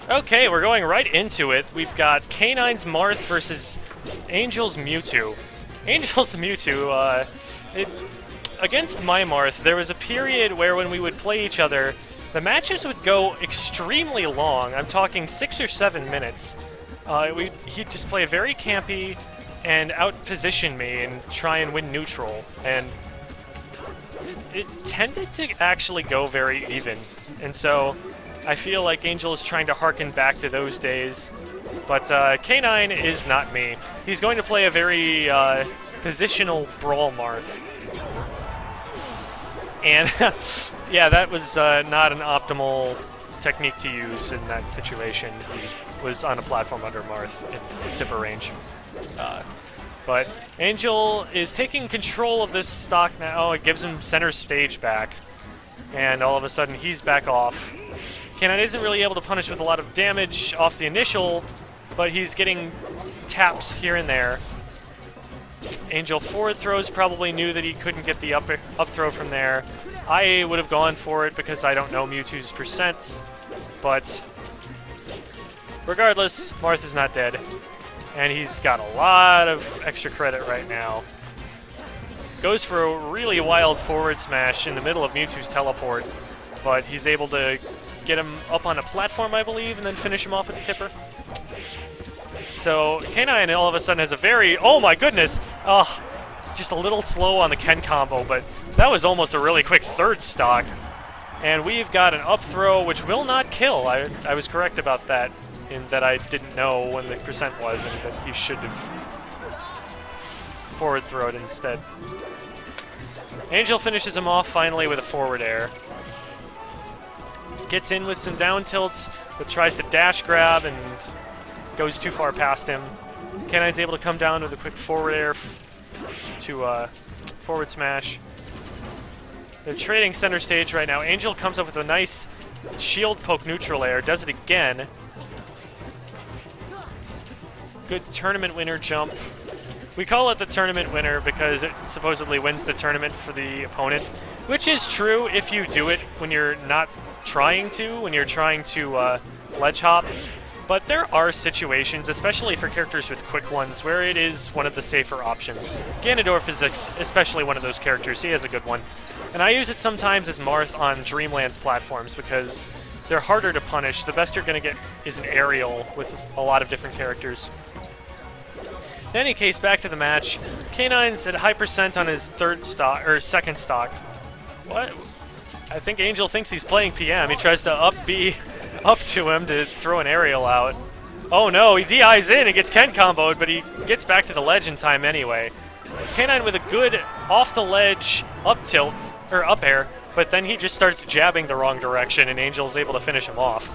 Okay, we're going right into it. We've got K9's Marth versus Angel's Mewtwo. Angel's Mewtwo, against my Marth, there was a period where when we would play each other, the matches would go extremely long. I'm talking 6 or 7 minutes. He'd just play very campy and out-position me and try and win neutral. And it tended to actually go very even. And so I feel like Angel is trying to harken back to those days. But K9 is not me. He's going to play a very positional Brawl Marth. And yeah, that was not an optimal technique to use in that situation. He was on a platform under Marth in tipper range. But Angel is taking control of this stock now. Oh, it gives him center stage back. And all of a sudden, he's back off. K9 isn't really able to punish with a lot of damage off the initial, but he's getting taps here and there. Angel forward throws, probably knew that he couldn't get the up throw from there. I would have gone for it because I don't know Mewtwo's percents, but regardless, Marth is not dead. And he's got a lot of extra credit right now. Goes for a really wild forward smash in the middle of Mewtwo's teleport, but he's able to get him up on a platform, I believe, and then finish him off with a tipper. So K9 all of a sudden has a very, oh my goodness, just a little slow on the Ken combo, but that was almost a really quick third stock. And we've got an up throw which will not kill. I was correct about that, in that I didn't know when the percent was and that he should have forward throwed instead. Angel finishes him off finally with a forward air. Gets in with some down tilts, but tries to dash grab and goes too far past him. K9's able to come down with a quick forward air to forward smash. They're trading center stage right now. Angel comes up with a nice shield poke neutral air, does it again. Good tournament winner jump. We call it the tournament winner because it supposedly wins the tournament for the opponent, which is true if you do it when you're not trying to, when you're trying to ledge hop. But there are situations, especially for characters with quick ones, where it is one of the safer options. Ganondorf is especially one of those characters. He has a good one. And I use it sometimes as Marth on Dreamland's platforms because they're harder to punish. The best you're going to get is an aerial with a lot of different characters. In any case, back to the match. K9's at high percent on his second stock. What? I think Angel thinks he's playing PM. He tries to up to him to throw an aerial out. Oh no, he DI's in and gets Ken comboed, but he gets back to the ledge in time anyway. K9 with a good off the ledge up tilt, or up air, but then he just starts jabbing the wrong direction and Angel's able to finish him off.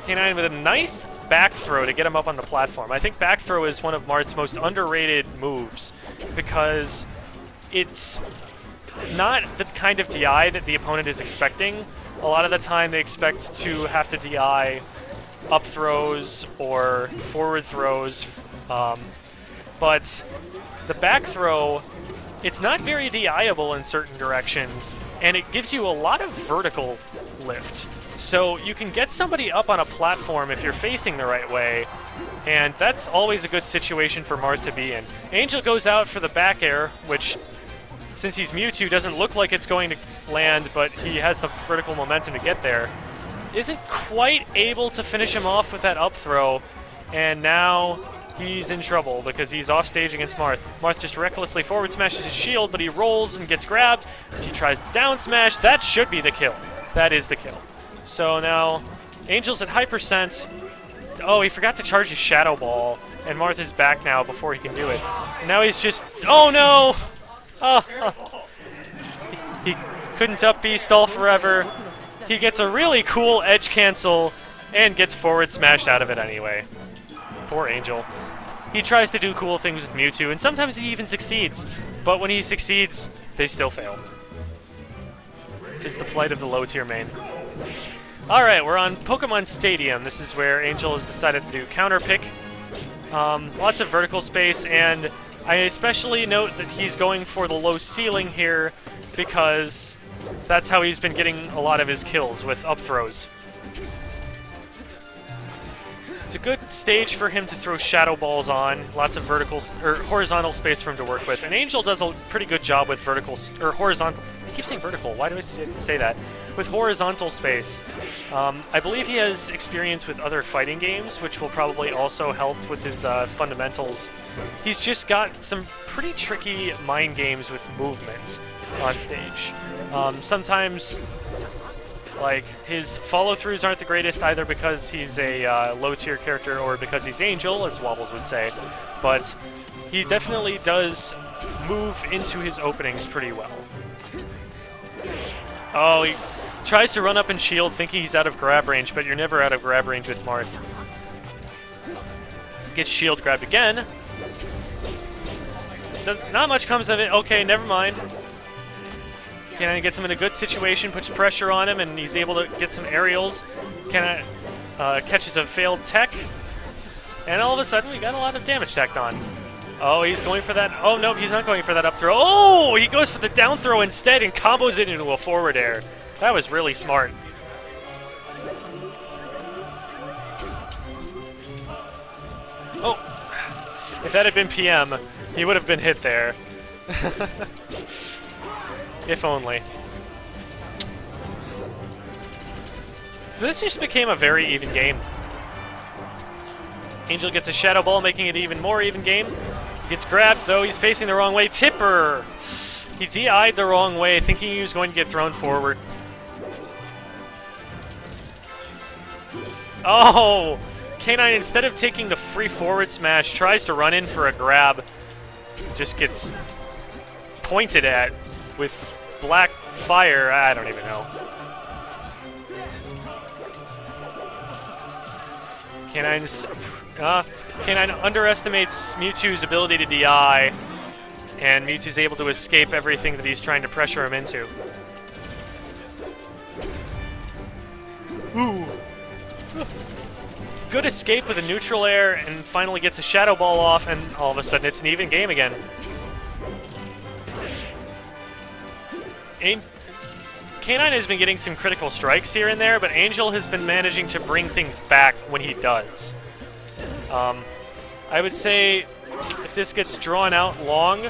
K9 with a nice back throw to get him up on the platform. I think back throw is one of Marth's most underrated moves because it's not the kind of DI that the opponent is expecting. A lot of the time they expect to have to DI up throws or forward throws, but the back throw, it's not very DI-able in certain directions, and it gives you a lot of vertical lift. So you can get somebody up on a platform if you're facing the right way, and that's always a good situation for Marth to be in. Angel goes out for the back air, which, since he's Mewtwo, doesn't look like it's going to land, but he has the vertical momentum to get there. Isn't quite able to finish him off with that up throw, and now he's in trouble because he's off stage against Marth. Marth just recklessly forward smashes his shield, but he rolls and gets grabbed. He tries down smash. That should be the kill. That is the kill. So now Angel's at high percent. Oh, he forgot to charge his Shadow Ball, and Marth is back now before he can do it. And now he's just, oh no! He couldn't up B stall forever. He gets a really cool edge cancel and gets forward smashed out of it anyway. Poor Angel. He tries to do cool things with Mewtwo, and sometimes he even succeeds. But when he succeeds, they still fail. Tis the plight of the low-tier main. Alright, we're on Pokemon Stadium. This is where Angel has decided to do counter pick. Lots of vertical space, and I especially note that he's going for the low ceiling here because That's how he's been getting a lot of his kills, with up throws. It's a good stage for him to throw shadow balls on. Lots of vertical or horizontal space for him to work with. And Angel does a pretty good job with vertical or horizontal. I keep saying vertical. Why do I say that? With horizontal space. I believe he has experience with other fighting games, which will probably also help with his fundamentals. He's just got some pretty tricky mind games with movement on stage. Sometimes, like, his follow-throughs aren't the greatest, either because he's a low-tier character or because he's Angel, as Wobbles would say, but he definitely does move into his openings pretty well. Oh, he tries to run up and shield, thinking he's out of grab range, but you're never out of grab range with Marth. Gets shield grabbed again. Not much comes of it. Okay, never mind. K9 gets him in a good situation, puts pressure on him, and he's able to get some aerials. K9 catches a failed tech, and all of a sudden we got a lot of damage tacked on. Oh, he's going for that. Oh, no, he's not going for that up throw. Oh, he goes for the down throw instead and combos it into a forward air. That was really smart. Oh, if that had been PM, he would have been hit there. If only. So this just became a very even game. Angel gets a shadow ball, making it even more even game. He gets grabbed, though. He's facing the wrong way. Tipper! He DI'd the wrong way, thinking he was going to get thrown forward. Oh! K9, instead of taking the free forward smash, tries to run in for a grab. Just gets pointed at with black fire. I don't even know. K9 underestimates Mewtwo's ability to DI, and Mewtwo's able to escape everything that he's trying to pressure him into. Ooh. Good escape with a neutral air, and finally gets a shadow ball off, and all of a sudden it's an even game again. K9 has been getting some critical strikes here and there, but Angel has been managing to bring things back when he does. I would say if this gets drawn out long,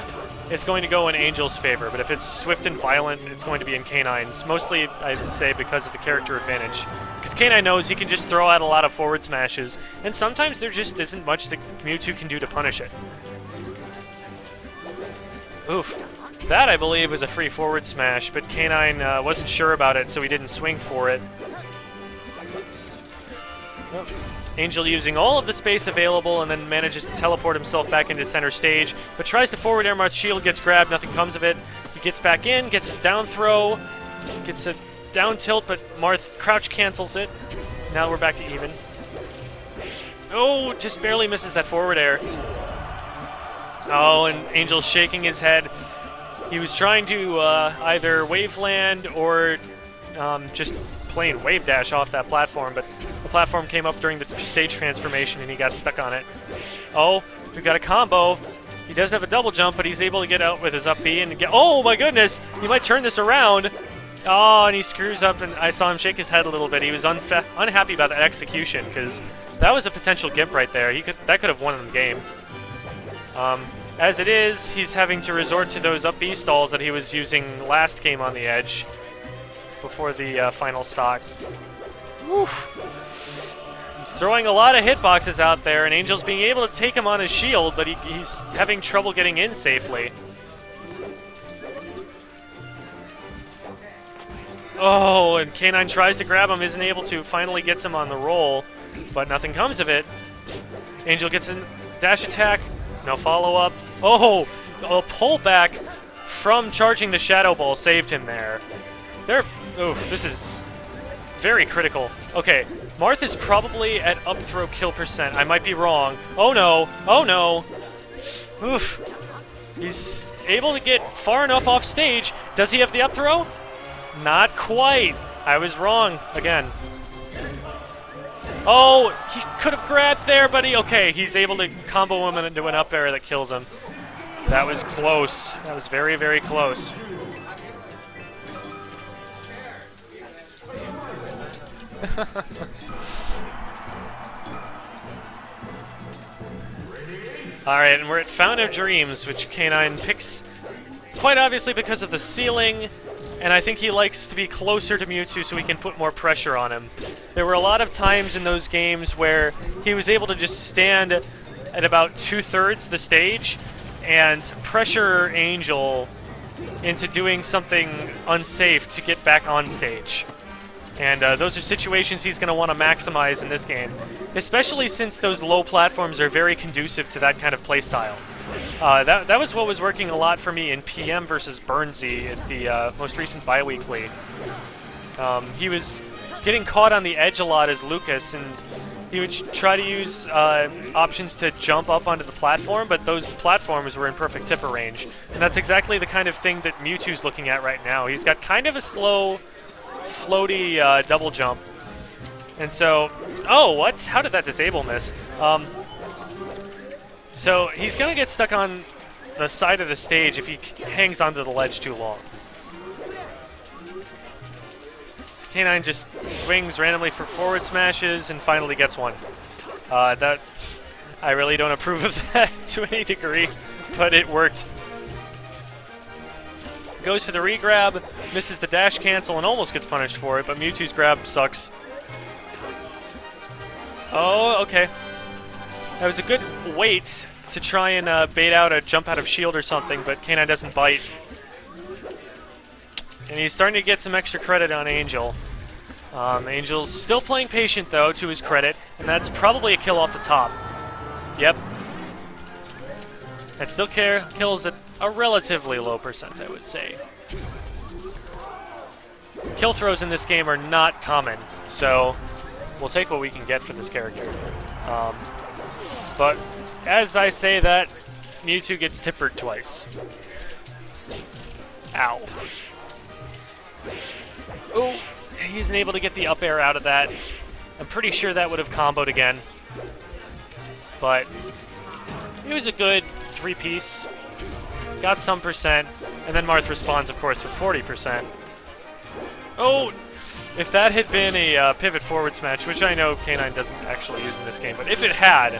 it's going to go in Angel's favor, but if it's swift and violent, it's going to be in K9's. Mostly, I'd say, because of the character advantage. Because K9 knows he can just throw out a lot of forward smashes, and sometimes there just isn't much that Mewtwo can do to punish it. Oof. That, I believe, was a free forward smash, but K9 wasn't sure about it, so he didn't swing for it. Oh. Angel using all of the space available and then manages to teleport himself back into center stage, but tries to forward air. Marth's shield gets grabbed, nothing comes of it. He gets back in, gets a down throw, gets a down tilt, but Marth crouch cancels it. Now we're back to even. Oh, just barely misses that forward air. Oh, and Angel's shaking his head. He was trying to either wave land or just plain wave dash off that platform, but the platform came up during the stage transformation and he got stuck on it. Oh, we've got a combo. He doesn't have a double jump, but he's able to get out with his up B and get... Oh my goodness! He might turn this around. Oh, and he screws up, and I saw him shake his head a little bit. He was unhappy about that execution, because that was a potential gimp right there. That could have won the game. As it is, he's having to resort to those up B stalls that he was using last game on the edge before the final stock. Woof. He's throwing a lot of hitboxes out there, and Angel's being able to take him on his shield, but he's having trouble getting in safely. Oh, and K9 tries to grab him, isn't able to, finally gets him on the roll, but nothing comes of it. Angel gets a dash attack, no follow-up. Oh, a pullback from charging the Shadow Ball saved him there. Oof, this is very critical. Okay, Marth is probably at up throw kill percent. I might be wrong. Oh no, oh no. Oof. He's able to get far enough off stage. Does he have the up throw? Not quite. I was wrong again. Oh, he could have grabbed there, but okay, he's able to combo him into an up air that kills him. That was close. That was very, very close. Alright, and we're at Fountain of Dreams, which K9 picks quite obviously because of the ceiling, and I think he likes to be closer to Mewtwo so we can put more pressure on him. There were a lot of times in those games where he was able to just stand at about 2/3 the stage and pressure Angel into doing something unsafe to get back on stage. And those are situations he's going to want to maximize in this game, especially since those low platforms are very conducive to that kind of playstyle. That was what was working a lot for me in PM versus Burnsy at the most recent bi-weekly. He was getting caught on the edge a lot as Lucas, and he would try to use options to jump up onto the platform, but those platforms were in perfect tipper range. And that's exactly the kind of thing that Mewtwo's looking at right now. He's got kind of a slow, floaty double jump. And so, oh, what? How did that disable miss? So he's going to get stuck on the side of the stage if he hangs onto the ledge too long. So K9 just swings randomly for forward smashes and finally gets one. That I really don't approve of that to any degree, but it worked. Goes for the re-grab, misses the dash cancel, and almost gets punished for it, but Mewtwo's grab sucks. Oh, okay. That was a good wait to try and bait out a jump out of shield or something, but K9 doesn't bite. And he's starting to get some extra credit on Angel. Angel's still playing patient, though, to his credit, and that's probably a kill off the top. Yep. That still kills at a relatively low percent, I would say. Kill throws in this game are not common, so we'll take what we can get for this character. But as I say that, Mewtwo gets tippered twice. Ow. Oh, he isn't able to get the up air out of that. I'm pretty sure that would have comboed again. But it was a good 3-piece. Got some percent. And then Marth responds, of course, with 40%. Oh! If that had been a pivot forward smash, which I know K9 doesn't actually use in this game, but if it had,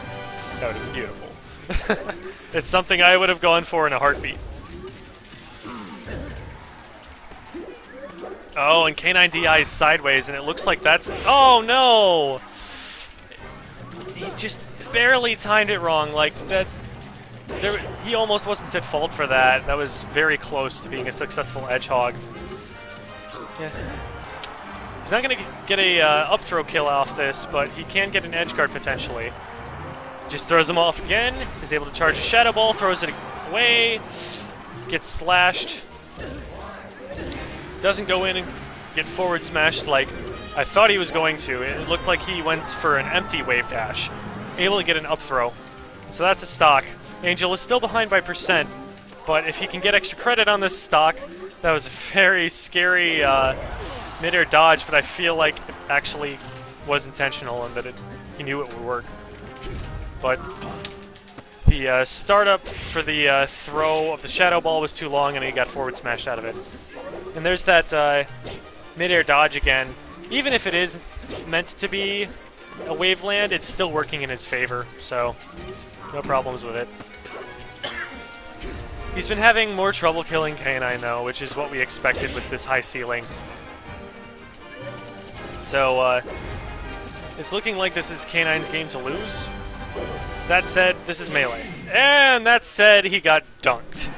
that would have been beautiful. It's something I would have gone for in a heartbeat. Oh, and K9 DI's sideways, and it looks like that's... Oh, no! He just barely timed it wrong. Like, that... he almost wasn't at fault for that. That was very close to being a successful edge hog. Yeah. He's not going to get a up throw kill off this, but he can get an edge guard potentially. Just throws him off again. He's able to charge a Shadow Ball, throws it away, gets slashed. Doesn't go in and get forward smashed like I thought he was going to. It looked like he went for an empty wave dash. Able to get an up throw. So that's a stock. Angel is still behind by percent, but if he can get extra credit on this stock, that was a very scary mid-air dodge, but I feel like it actually was intentional and that he knew it would work. But the startup for the throw of the Shadow Ball was too long and he got forward smashed out of it. And there's that mid-air dodge again. Even if it is meant to be a wave land, it's still working in his favor, so no problems with it. He's been having more trouble killing K9 though, which is what we expected with this high ceiling. So, it's looking like this is K9's game to lose. That said, this is Melee. And that said, he got dunked.